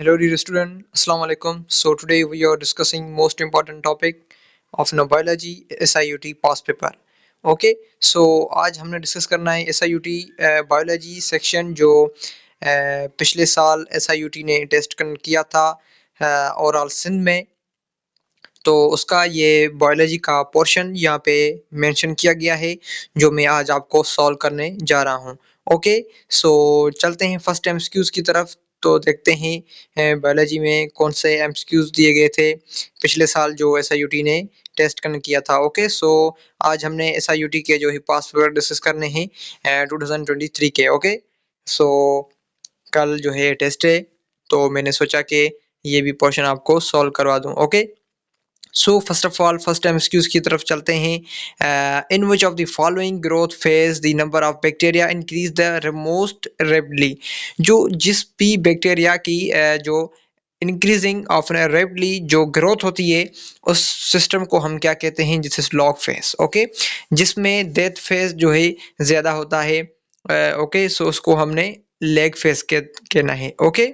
Hello dear student, Assalamu alaikum. So today we are discussing most important topic of biology SIUT past paper. Okay, so आज हमने discuss करना है SIUT biology section जो पिछले साल SIUT ने test किया था ओवरऑल सिंध में। तो उसका ये बायोलॉजी का पोर्शन यहाँ पे मेंशन किया गया है जो मैं आज आपको सॉल्व करने जा रहा हूँ। ओके, सो चलते हैं फर्स्ट एमसीक्यूज की तरफ। तो देखते हैं बायोलॉजी में कौन से एमसीक्यूज दिए गए थे पिछले साल जो एसआईयूटी ने टेस्ट किया था। ओके, सो आज हमने एसआईयूटी के जो ही पास पेपर डिस्कस करने हैं 2023 के। ओके, सो कल जो है टेस्ट है तो मैंने सोचा कि ये भी पोर्शन आपको सॉल्व करवा दूं। Okay, so first of all first MCQs की तरफ चलते हैं। In which of the following growth phase the number of bacteria increase the most rapidly. जो जिस भी बैक्टीरिया की जो इंक्रीजिंग ऑफ रेपिडली जो ग्रोथ होती है उस सिस्टम को हम क्या कहते हैं, जिस इज लॉग फेज। ओके, जिसमें डेथ फेज जो है ज्यादा होता है। ओके, सो उसको हमने लेग फेज कहना है। ओके,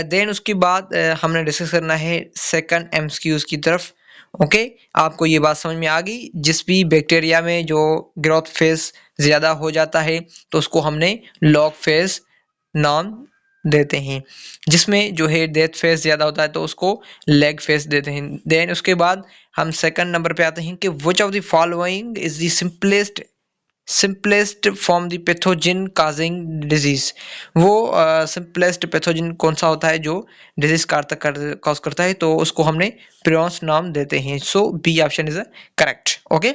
देन उसके बाद हमने डिस्कस करना है सेकंड एमसीक्यूज की तरफ। ओके, आपको ये बात समझ में आ गई, जिस भी बैक्टीरिया में जो ग्रोथ फेज ज़्यादा हो जाता है तो उसको हमने लॉग फेज नाम देते हैं, जिसमें जो है डेथ फेज ज़्यादा होता है तो उसको लेग फेज देते हैं। देन उसके बाद हम सेकंड नंबर पे आते हैं कि विच of the following is the simplest form the pathogen causing disease. वो सिंपलेस्ट पैथोजन कौन सा होता है जो डिजीज कॉज करता है, तो उसको हमने प्रियॉन्स नाम देते हैं। So B option is correct. Okay,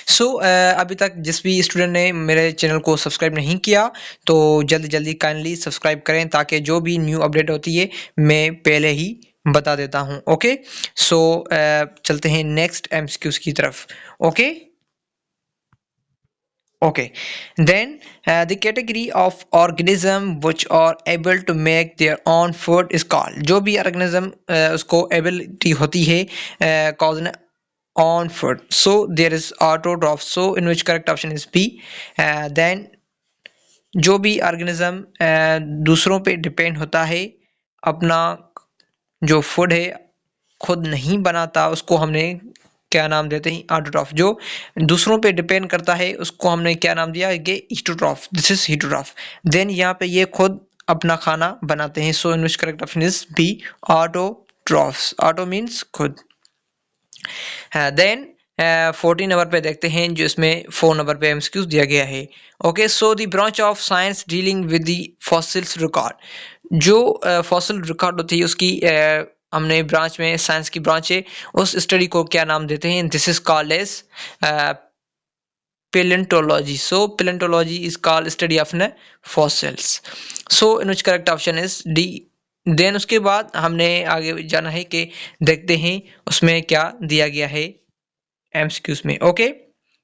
so अभी तक जिस भी स्टूडेंट ने मेरे चैनल को सब्सक्राइब नहीं किया तो जल्दी जल्दी काइंडली सब्सक्राइब करें, ताकि जो भी न्यू अपडेट होती है मैं पहले ही बता देता हूं। ओके, सो चलते हैं नेक्स्ट एमसीक्यूज की तरफ। Okay, Okay, then the category of organism which are able to make their own food is called। जो भी organism उसको ability होती है cause an own food, so there is autotroph, so in which correct option is B। then जो भी organism दूसरों पे depend होता है, अपना जो फूड है खुद नहीं बनाता, उसको हमने क्या नाम देते हैं, ऑटोट्रॉफ। जो दूसरों पे डिपेंड करता है उसको हमने क्या नाम दिया, ये heterotroph, this is heterotroph. Then यहाँ पे ये खुद अपना खाना बनाते हैं, so in which correct option is B, autotrophs. Auto means खुद। देन 14 नंबर पे देखते हैं, जो इसमें 4 नंबर पे एमसीक्यूज दिया गया है। Okay, so the branch of science dealing with the fossils record. जो फॉसिल रिकॉर्ड होती है उसकी हमने ब्रांच में साइंस की ब्रांच है, उस स्टडी को क्या नाम देते हैं, this is called as paleontology। So paleontology is called study of fossils, so in which correct option is D। Then उसके बाद हमने आगे जाना है कि देखते हैं उसमें क्या दिया गया है एमसीक्यूज में। ओके,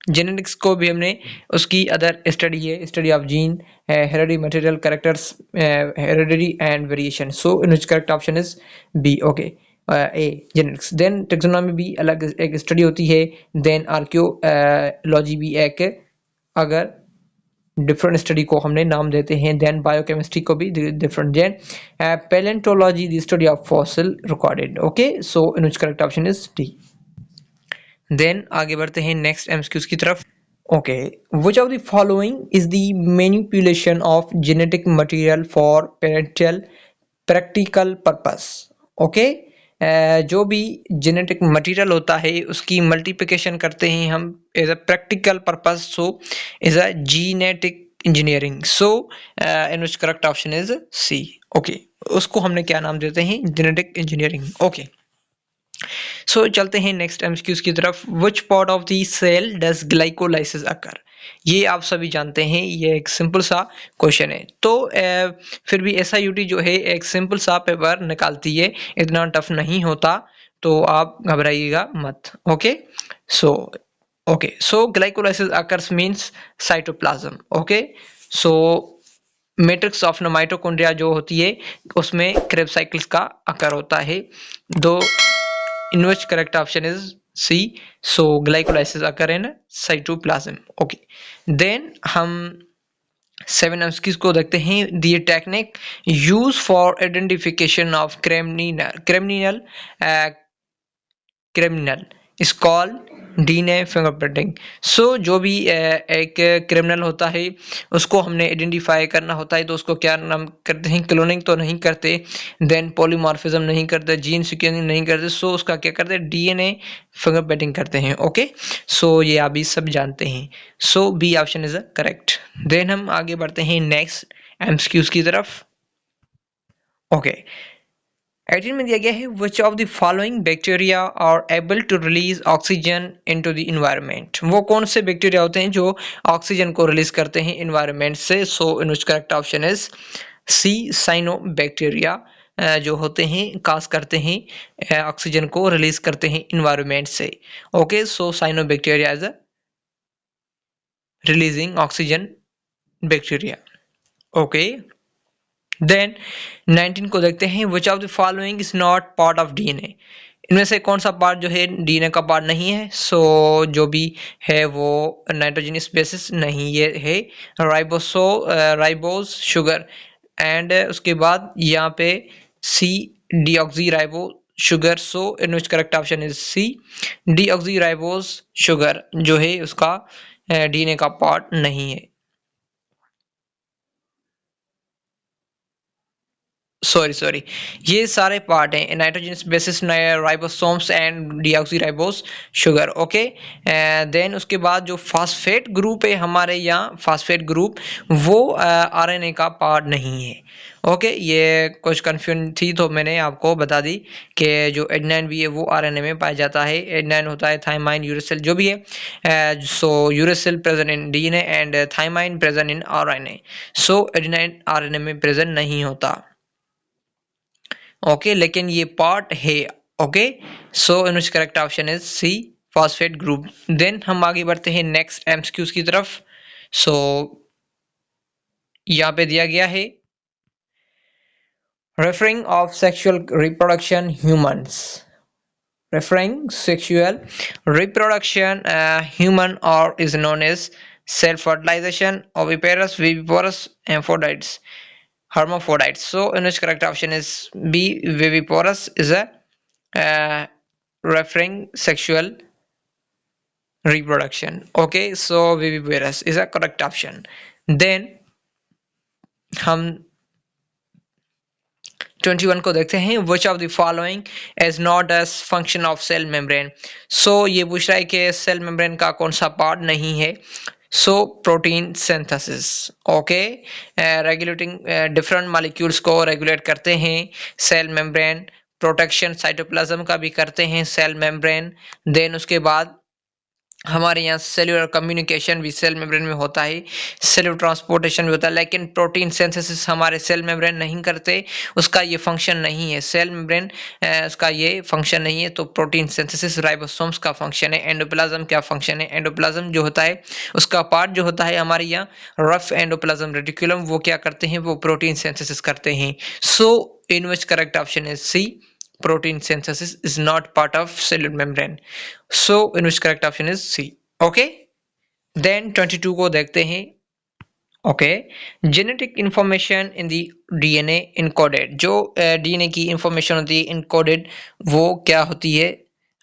जेनेटिक्स को भी हमने उसकी अदर स्टडी है, study of gene, heredity material characters, heredity and variation, so in which correct option is B. Okay, A genetics. Then taxonomy भी अलग एक स्टडी होती है। देन आर्कियोलॉजी भी एक अगर डिफरेंट स्टडी को हमने नाम देते हैं। देन बायोकेमिस्ट्री को भी different. Then paleontology the study of fossil recorded. Okay, so in which correct option is D. Then आगे बढ़ते हैं नेक्स्ट एमसीक्यूज की तरफ। Okay, which of the following is the manipulation of genetic material for parental practical purpose. Okay, जो भी genetic material होता है उसकी मल्टीप्लिकेशन करते हैं हम as a practical purpose, so as a genetic engineering, so in which correct option is C. Okay, उसको हमने क्या नाम देते हैं, जेनेटिक इंजीनियरिंग। ओके, सो चलते हैं नेक्स्ट एमसीक्यूज की तरफ। Which part of the cell does glycolysis occur. ये आप सभी जानते हैं, ये एक सिंपल सा क्वेश्चन है। तो फिर भी एसआईयूटी जो है एक सिंपल सा पेपर निकालती है, इतना टफ नहीं होता, तो आप घबराइएगा मत। Okay, so glycolysis occurs means cytoplasm. Okay, so matrix of mitochondria जो होती है उसमें क्रेब साइकिल्स का आकार होता है। दो in which correct option is C, so glycolysis occur in cytoplasm। okay, then हम 7 एमसीक्यूज को देखते हैं। The technique use for identification of criminal is called DNA fingerprinting. So जो भी एक क्रिमिनल होता है उसको हमने आइडेंटिफाई करना होता है तो उसको क्या नाम करते हैं, क्लोनिंग तो नहीं करते, देन पॉलीमॉर्फिज्म नहीं करते, जीन सीक्वेंसिंग नहीं करते, सो उसका क्या करते हैं, डीएनए फिंगरप्रिंटिंग करते हैं। ओके, सो ये आप भी सब जानते हैं। So B option is correct. Then हम आगे बढ़ते हैं नेक्स्ट एमसीक्यूज की तरफ। ओके, 18 में दिया गया है which of the following bacteria are able to release oxygen into the environment. वो कौन से बैक्टीरिया होते हैं जो ऑक्सीजन को रिलीज करते हैं इन्वायरमेंट से। So in which correct option is C, cyanobacteria, जो होते हैं काज करते हैं ऑक्सीजन को रिलीज करते हैं इन्वायरमेंट से। Okay, so cyanobacteria is a releasing oxygen bacteria. Okay, then 19 को देखते हैं which of the following is not part of DNA. इनमें से कौन सा पार्ट जो है डीएनए का पार्ट नहीं है। सो जो भी है वो नाइट्रोजनस बेसिस नहीं ये है, राइबोस शुगर, एंड उसके बाद यहाँ पे C, deoxy ribo sugar. So in which correct option is C, deoxy ribose sugar जो है उसका डीएनए का पार्ट नहीं है। सॉरी, ये सारे पार्ट हैं nitrogenous bases, ribosomes and deoxy ribose sugar. Okay, then उसके बाद जो फास्फेट ग्रुप है हमारे यहाँ, फास्फेट ग्रुप वो आरएनए का पार्ट नहीं है। ओके, ये कुछ कन्फ्यूजन थी तो मैंने आपको बता दी कि जो एडेनाइन भी है वो आरएनए में पाया जाता है। एडेनाइन होता है थाइमाइन यूरेसिल जो भी है, so uracil present in DNA and thymine present in RNA. So adenine RNA में प्रेजेंट नहीं होता। ओके, लेकिन ये पार्ट है। Okay, so in correct option is C, phosphate group. Then हम आगे बढ़ते हैं नेक्स्ट एमसीक्यूज की तरफ। सो यहाँ पे दिया गया है referring of sexual reproduction humans, referring sexual reproduction human or is known as cell fertilization, oviparous, viviparous, amphibians, hermaphrodites. So in which correct option is B, viviparous is a referring sexual reproduction. Okay, so viviparous is a correct option. Then हम 21 को देखते हैं which of the following is not as function of cell membrane. So ये पूछ रहा है कि cell membrane का कौन सा पार्ट नहीं है। So protein synthesis. Okay, regulating different molecules को रेगुलेट करते हैं सेल मेम्ब्रेन, प्रोटेक्शन साइटोप्लाज्म का भी करते हैं सेल मेम्ब्रेन। देन उसके बाद हमारे यहाँ सेल्यूलर कम्युनिकेशन भी सेल मेम्ब्रेन में होता है, सेल्यूलर ट्रांसपोर्टेशन भी होता है, लेकिन प्रोटीन सिंथेसिस हमारे सेल मेम्ब्रेन नहीं करते, उसका ये फंक्शन नहीं है। सेल मेम्ब्रेन उसका ये फंक्शन नहीं है, तो प्रोटीन सिंथेसिस राइबोसोम्स का फंक्शन है। एंडोप्लाज्म क्या फंक्शन है, एंडोप्लाज्म जो होता है उसका पार्ट जो होता है हमारे यहाँ रफ एंडोप्लाज्म रेटिकुलम, वो क्या करते हैं, वो प्रोटीन सिंथेसिस करते हैं। So in which correct option is C, protein synthesis is not part of cellular membrane. So in which correct option is C. Okay, then 22 को देखते हैं। Okay, genetic information in the DNA encoded, जो DNA की information होती है encoded वो क्या होती है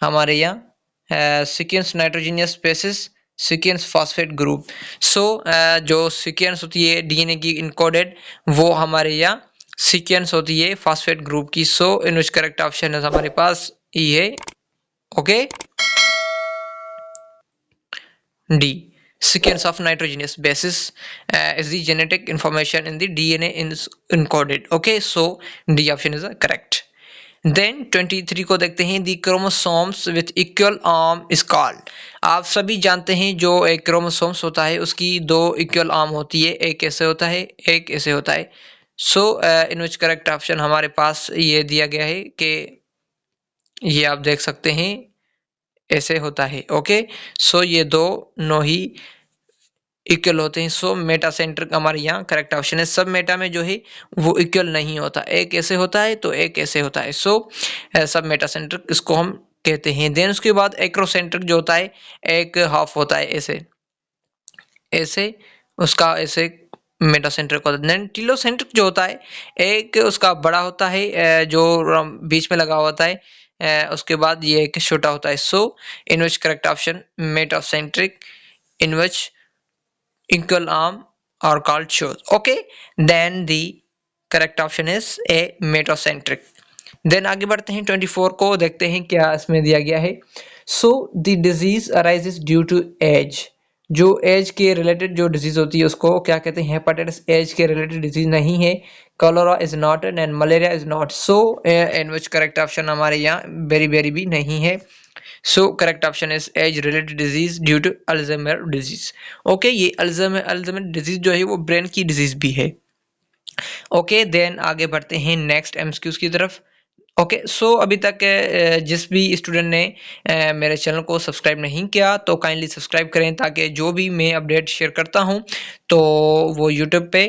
हमारे यहाँ, sequence nitrogenous bases, sequence phosphate group. So जो सीक्वेंस होती है डीएनए की इनकोडेड वो हमारे यहाँ सीक्वेंस होती है फॉस्फेट ग्रुप की। सो इन विच करेक्ट ऑप्शन है हमारे पास ई है। Okay, D, sequence of nitrogenous basis is the genetic information in the DNA is encoded. Okay, so D option is correct. Then 23 को देखते हैं, the chromosomes with equal arm is called। आप सभी जानते हैं जो एक क्रोमोसोम्स होता है उसकी दो इक्वल आर्म होती है, एक ऐसे होता है एक ऐसे होता है। So in which correct option हमारे पास ये दिया गया है कि ये आप देख सकते हैं ऐसे होता है। ओके, सो ये दो नो ही इक्वल होते हैं। सो मेटा सेंट्रिक हमारे यहाँ करेक्ट ऑप्शन है। सब मेटा में जो है वो इक्वल नहीं होता, एक ऐसे होता है तो एक ऐसे होता है। सो सब मेटा सेंट्रिक इसको हम कहते हैं। देन उसके बाद एक्रोसेंट्रिक जो होता है एक हाफ होता है ऐसे ऐसे, उसका ऐसे मेटासेंट्रिक होता है। देन टीलोसेंट्रिक जो होता है, एक उसका बड़ा होता है जो बीच में लगा होता है, उसके बाद ये एक छोटा होता है। So in which correct option metacentric, in which equal arm are called shows. Okay, then the correct option is a metacentric. Then आगे बढ़ते हैं 24 को, देखते हैं क्या इसमें दिया गया है। So the disease arises due to age. जो एज के रिलेटेड जो डिजीज होती है उसको क्या कहते हैं? हेपेटाइटिस एज के रिलेटेड डिजीज नहीं है। Cholera is not and malaria is not. So in which correct option हमारे यहाँ बेरी भी नहीं है। So correct option is age related disease due to Alzheimer disease. Okay, ये अल्जाइमर डिजीज जो है वो ब्रेन की डिजीज भी है। ओके, देन आगे बढ़ते हैं नेक्स्ट एमसीक्यूज की तरफ। ओके, सो अभी तक जिस भी स्टूडेंट ने मेरे चैनल को सब्सक्राइब नहीं किया तो काइंडली सब्सक्राइब करें, ताकि जो भी मैं अपडेट शेयर करता हूं तो वो यूट्यूब पे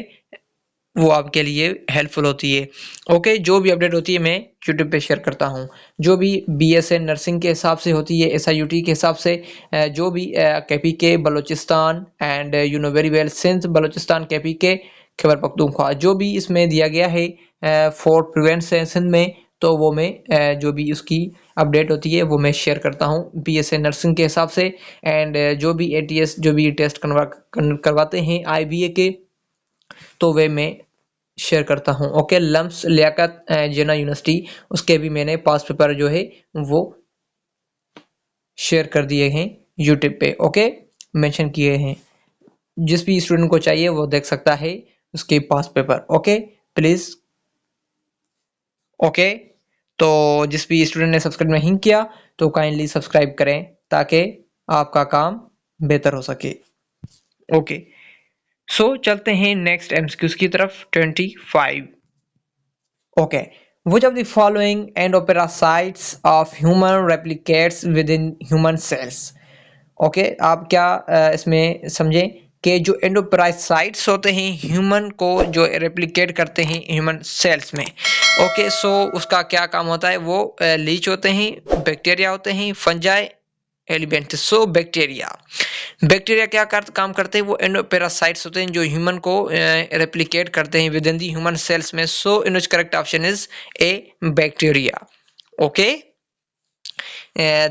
वो आपके लिए हेल्पफुल होती है। ओके, जो भी अपडेट होती है मैं यूट्यूब पे शेयर करता हूँ। जो भी बीएसए नर्सिंग के हिसाब से होती है, एसआईयूटी के हिसाब से, जो भी KPK Balochistan and you know very well Sindh Balochistan KPK Khyber Pakhtunkhwa, जो भी इसमें दिया गया है फॉर प्रिवेंशन में, तो वो मैं जो भी उसकी अपडेट होती है वो मैं शेयर करता हूँ बीएसए नर्सिंग के हिसाब से। एंड जो भी एटीएस जो भी टेस्ट करवाते हैं आईबीए के, तो वे मैं शेयर करता हूँ। ओके, लम्स लियाकत जिन्ना यूनिवर्सिटी, उसके भी मैंने पास पेपर जो है वो शेयर कर दिए हैं यूट्यूब पे। ओके, मेंशन किए हैं, जिस भी स्टूडेंट को चाहिए वो देख सकता है उसके पास पेपर। Okay please. ओके, तो जिस भी स्टूडेंट ने सब्सक्राइब नहीं किया तो काइंडली सब्सक्राइब करें, ताकि आपका काम बेहतर हो सके। ओके, सो चलते हैं नेक्स्ट एमसीक्यूज की तरफ। 25। Okay, which of the following endoparasites of human replicates within human cells? Okay, आप क्या इसमें समझें कि जो एंडोपैरासाइट्स होते हैं ह्यूमन को जो रेप्लिकेट करते हैं ह्यूमन सेल्स में। ओके, सो उसका क्या काम होता है? वो लीच होते हैं, बैक्टीरिया होते हैं, फंजाई, एलिमेंट। सो बैक्टीरिया क्या काम करते हैं? वो एंडोपैरासाइट्स होते हैं जो ह्यूमन को रेप्लिकेट करते हैं with in the human cells में। So in which correct option is a bacteria. Okay,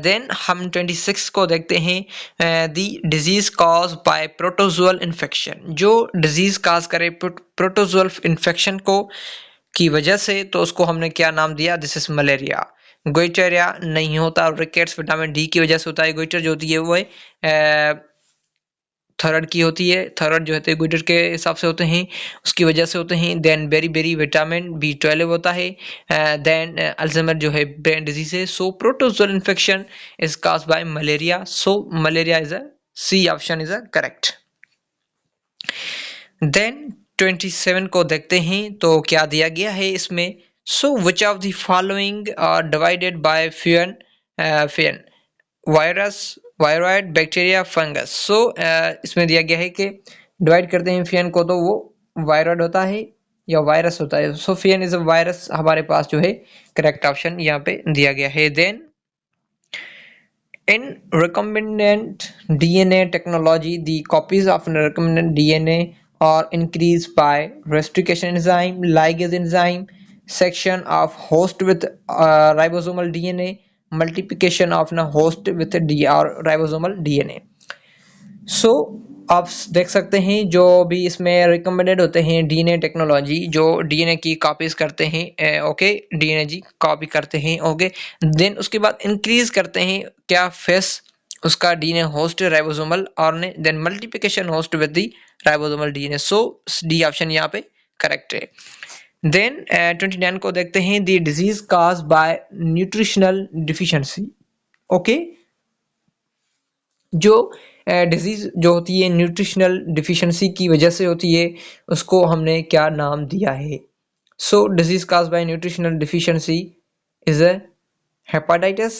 then हम 26 को देखते हैं। The disease cause by protozoal infection, जो डिजीज काज करे प्रोटोजुअल इन्फेक्शन को की वजह से, तो उसको हमने क्या नाम दिया? This is malaria. गोइटरिया नहीं होता, रिकेट्स विटामिन डी की वजह से होता है। गोइटर जो होती है वो थायराइड की होती है, थायराइड जो होते हैं गोइटर के हिसाब से होते हैं, उसकी वजह से होते हैं। देन बेरी विटामिन B12 होता है। देन अल्जाइमर जो है ब्रेन डिजीज है। So protozoal infection is caused by malaria. So malaria is a C option is a correct. Then 27 को देखते हैं तो क्या दिया गया है इसमें। So which of the following are divided by few virus, viroid, bacteria, fungus. So इसमें दिया गया है कि डिवाइड करते हैं फियन को, तो वो वायरॉइड होता है या वायरस होता है। सो फियन इज अ वायरस हमारे पास जो है करेक्ट ऑप्शन यहाँ पे दिया गया है। Then in recombinant DNA technology, the copies of recombinant DNA are increased by restriction enzyme, ligase enzyme, section of host with ribosomal DNA, multiplication of a host with ribosomal DNA. सो आप देख सकते हैं जो भी इसमें रिकमेंडेड होते हैं DNA technology, जो डीएनए की कॉपीज करते हैं। ओके, डीएनए जी कॉपी करते हैं। ओके, देन उसके बाद इंक्रीज करते हैं क्या? फेस उसका डीएनए होस्ट राइबोसोमल और then multiplication host with the ribosomal DNA. So D option यहाँ पे करेक्ट है। देन 29 को देखते हैं। The disease cause by nutritional deficiency. Okay, जो डिजीज जो होती है न्यूट्रिशनल डिफिशिएंसी की वजह से होती है, उसको हमने क्या नाम दिया है? So disease cause by nutritional deficiency is a hepatitis,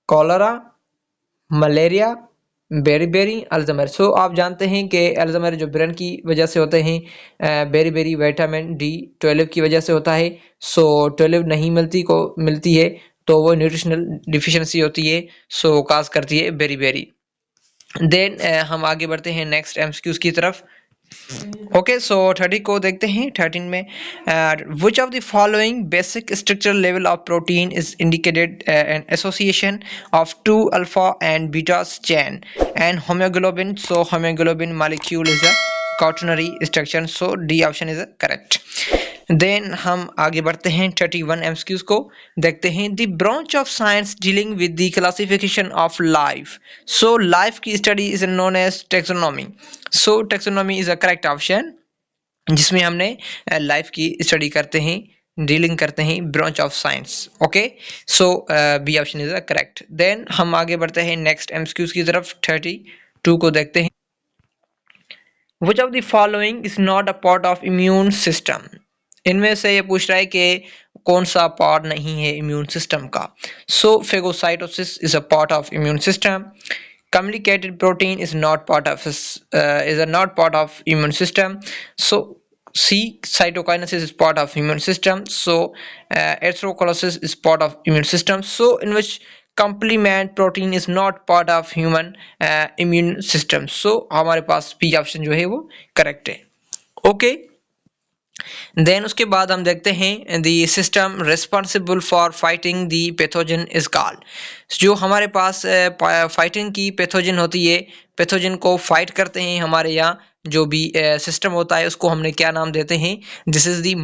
cholera, malaria, beri Alzheimer. So आप जानते हैं कि अल्जाइमर जो ब्रेन की वजह से होते हैं, बेरी विटामिन D12 की वजह से होता है। सो 12 नहीं मिलती है तो वो न्यूट्रिशनल डिफिशिएंसी होती है, सो काज करती है बेरी। देन हम आगे बढ़ते हैं नेक्स्ट एमसीक्यूज की तरफ। ओके, सो 30 को देखते हैं। 13 में which of the following basic structural level of protein is indicated an association of two alpha and beta chain and haemoglobin. So haemoglobin molecule is a quaternary structure, so D option is correct. Then हम आगे बढ़ते हैं 31 MCQs को देखते हैं। The branch of science dealing with the classification of life, so life की study is known as taxonomy. So taxonomy is a correct option, जिसमें हमने लाइफ की स्टडी करते हैं, डीलिंग करते हैं branch of science. Okay, so B option is correct. Then हम आगे बढ़ते हैं नेक्स्ट एमसीक्यूज की तरफ। 32 को देखते हैं। Which of the following is not a part of immune system? इनमें से ये पूछ रहा है कि कौन सा पार्ट नहीं है इम्यून सिस्टम का। So phagocytosis is a part of immune system. Communicated protein is not part of immune system. So C, cytokinesis is part of immune system. So erythropoiesis is part of immune system. So in which complement protein is not part of human immune system. So हमारे पास B option जो है वो correct है। Okay, then उसके बाद हम देखते हैं the system responsible for fighting the pathogen is called. जो हमारे पास फाइटिंग की पैथोजन होती है, पैथोजन को फाइट करते हैं हमारे यहाँ जो भी सिस्टम होता है, उसको हमने क्या नाम देते हैं? This is the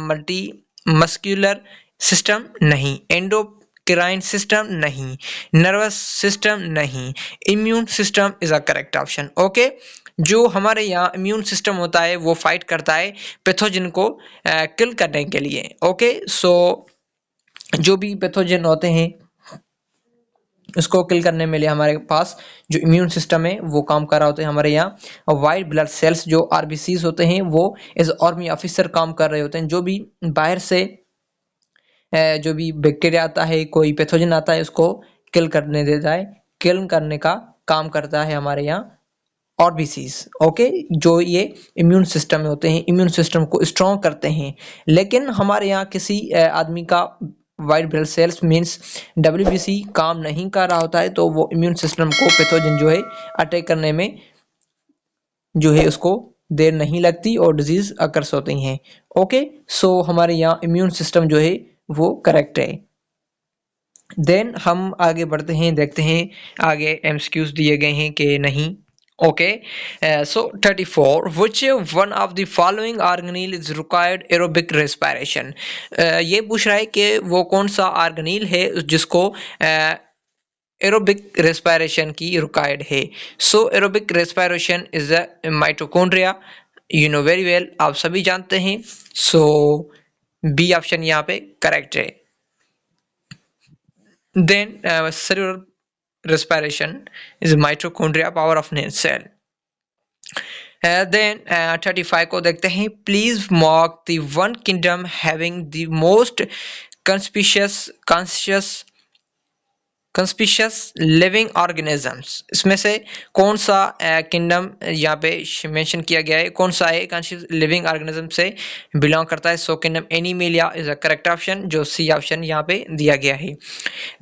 multi muscular system नहीं, एंडोक्राइन सिस्टम नहीं, नर्वस सिस्टम नहीं, immune system is a correct option. Okay, जो हमारे यहाँ इम्यून सिस्टम होता है वो फाइट करता है पैथोजन को किल करने के लिए। ओके, सो जो भी पैथोजन होते हैं उसको किल करने में लिए हमारे पास जो इम्यून सिस्टम है वो काम कर रहा होता है। हमारे यहाँ वाइट ब्लड सेल्स जो आरबीसीज होते हैं वो एज आर्मी ऑफिसर काम कर रहे होते हैं। जो भी बाहर से जो भी बैक्टीरिया आता है, कोई पैथोजन आता है, उसको किल करने देता है, किल करने का काम करता है हमारे यहाँ आरबीसीज। ओके, जो ये इम्यून सिस्टम में होते हैं, इम्यून सिस्टम को स्ट्रॉन्ग करते हैं। लेकिन हमारे यहाँ किसी आदमी का white blood cells means WBC काम नहीं कर रहा होता है, तो वो इम्यून सिस्टम को पैथोजन जो है अटैक करने में जो है उसको देर नहीं लगती और डिजीज अकर्स होती हैं। ओके, सो हमारे यहाँ इम्यून सिस्टम जो है वो करेक्ट है। देन हम आगे बढ़ते हैं, देखते हैं आगे एमसीक्यूज दिए गए हैं कि नहीं। Okay, so 34, which one of the following organelle is required aerobic respiration? ये पूछ रहा है कि वो कौन सा ऑर्गेनील है जिसको एरोबिक रेस्पिरेशन की रिक्वायर्ड है। So aerobic respiration is a mitochondria, you know very well, आप सभी जानते हैं। सो बी ऑप्शन यहाँ पे करेक्ट है। Then cellular respiration is mitochondria power of cell. Then 35 को देखते हैं। Please mark the one kingdom having the most conspicuous living organisms। इसमें से कौन सा किंगडम यहाँ पे मेंशन किया गया है, कौन सा है कॉन्शियस लिविंग ऑर्गेनिज्म से बिलोंग करता है? सो kingdom animalia is a correct option, जो सी ऑप्शन यहाँ पे दिया गया है।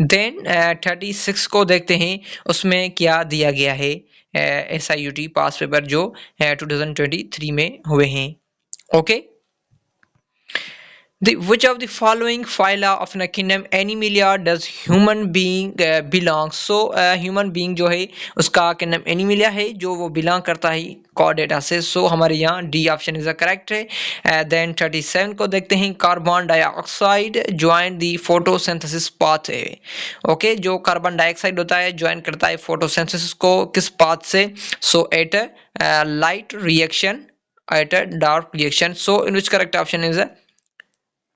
देन 36 को देखते हैं, उसमें क्या दिया गया है? SIUT पास पेपर जो 2023 में हुए हैं। Okay, which of the following phyla of the kingdom Animalia does human being belong? So human being जो है उसका kingdom Animalia है, जो वो belong करता है कॉर्डेटा से। सो हमारे यहाँ डी ऑप्शन इज करेक्ट है। देन 37 को देखते हैं। Carbon dioxide join the photosynthesis pathway. Okay, जो कार्बन डाइऑक्साइड होता है ज्वाइन करता है फोटोसिंथेसिस को किस पाथ से? So at light reaction, at dark reaction. So in which correct option is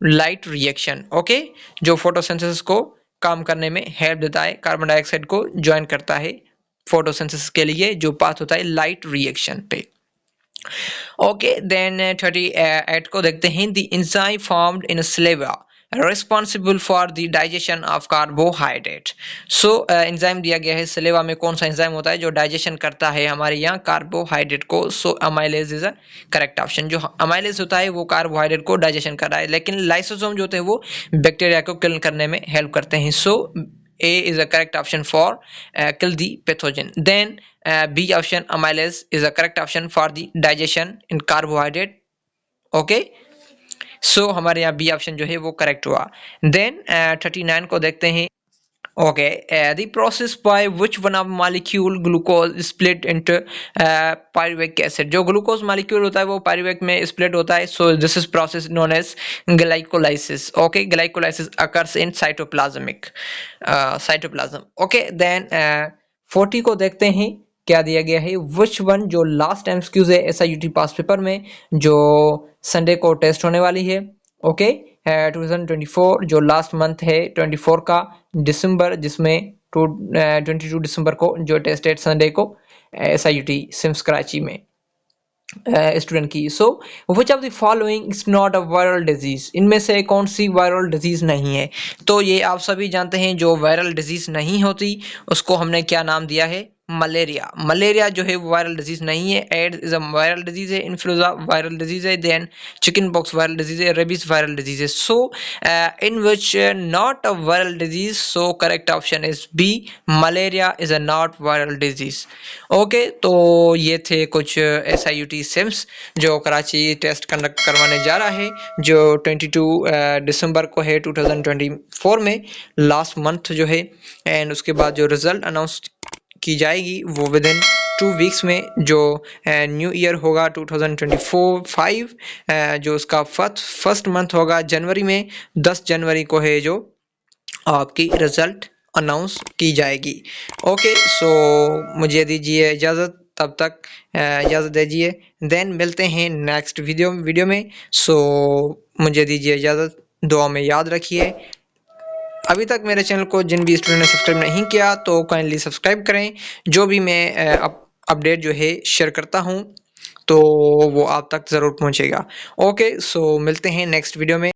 light reaction. Okay, जो फोटोसिंथेसिस को काम करने में हेल्प देता है, कार्बन डाइऑक्साइड को ज्वाइन करता है फोटोसिंथेसिस के लिए, जो पाथ होता है लाइट रिएक्शन पे। ओके, देन 38 को देखते हैं। The enzyme formed in saliva responsible for the digestion of carbohydrate. So enzyme दिया गया है, स्लेवा में कौन सा एंजाइम होता है जो डाइजेशन करता है हमारे यहाँ कार्बोहाइड्रेट को? So amylase is a correct option. जो अमाइलेज होता है वो कार्बोहाइड्रेट को डाइजेशन कर रहा है, लेकिन लाइसोसोम जो होते हैं वो बैक्टीरिया को किल करने में हेल्प करते हैं। सो A is the correct option for kill the pathogen. Then B option amylase is the correct option for the digestion in carbohydrate. Okay, so हमारे यहाँ बी ऑप्शन जो है वो करेक्ट हुआ। देन 39 को देखते हैं। Okay, the process by which one of molecule glucose is split into pyruvic acid. जो glucose molecule होता है वो pyruvic में split होता है, so this is process known as glycolysis. Okay, glycolysis occurs in cytoplasm. Okay, then 40 को देखते हैं क्या दिया गया है। विच वन, जो लास्ट MCQs है SIUT पास पेपर में जो संडे को टेस्ट होने वाली है। ओके 2024 जो लास्ट मंथ है 24 का दिसंबर, जिसमें 22 दिसंबर को जो टेस्ट है संडे को SIUT सिम्स कराची में स्टूडेंट की। So which of the following is not a viral disease, इनमें से कौन सी वायरल डिजीज नहीं है। तो ये आप सभी जानते हैं जो वायरल डिजीज नहीं होती उसको हमने क्या नाम दिया है, मलेरिया। मलेरिया जो है वो वायरल डिजीज नहीं है। AIDS is a viral disease है, इन्फ्लुएंजा वायरल डिजीज है, then chickenpox viral disease है, रेबीज वायरल डिजीज है। So in which not a viral disease, so correct option is B, malaria is a not viral disease. Okay, तो ये थे कुछ SIUT CIMS जो Karachi test conduct करवाने जा रहा है, जो 22 दिसंबर को है 2024 में, लास्ट मंथ जो है। एंड उसके बाद जो रिजल्ट अनाउंस की जाएगी वो विद इन 2 वीक्स में, जो न्यू ईयर होगा 2024-5, जो उसका फर्स्ट मंथ होगा जनवरी में, 10 जनवरी को है जो आपकी रिजल्ट अनाउंस की जाएगी। ओके, सो मुझे दीजिए इजाज़त, तब तक इजाज़त दीजिए। देन मिलते हैं नेक्स्ट वीडियो में। सो मुझे दीजिए इजाज़त, दुआ में याद रखिए। अभी तक मेरे चैनल को जिन भी स्टूडेंट ने सब्सक्राइब नहीं किया तो काइंडली सब्सक्राइब करें। जो भी मैं अपडेट जो है शेयर करता हूं तो वो आप तक ज़रूर पहुंचेगा। ओके, सो मिलते हैं नेक्स्ट वीडियो में।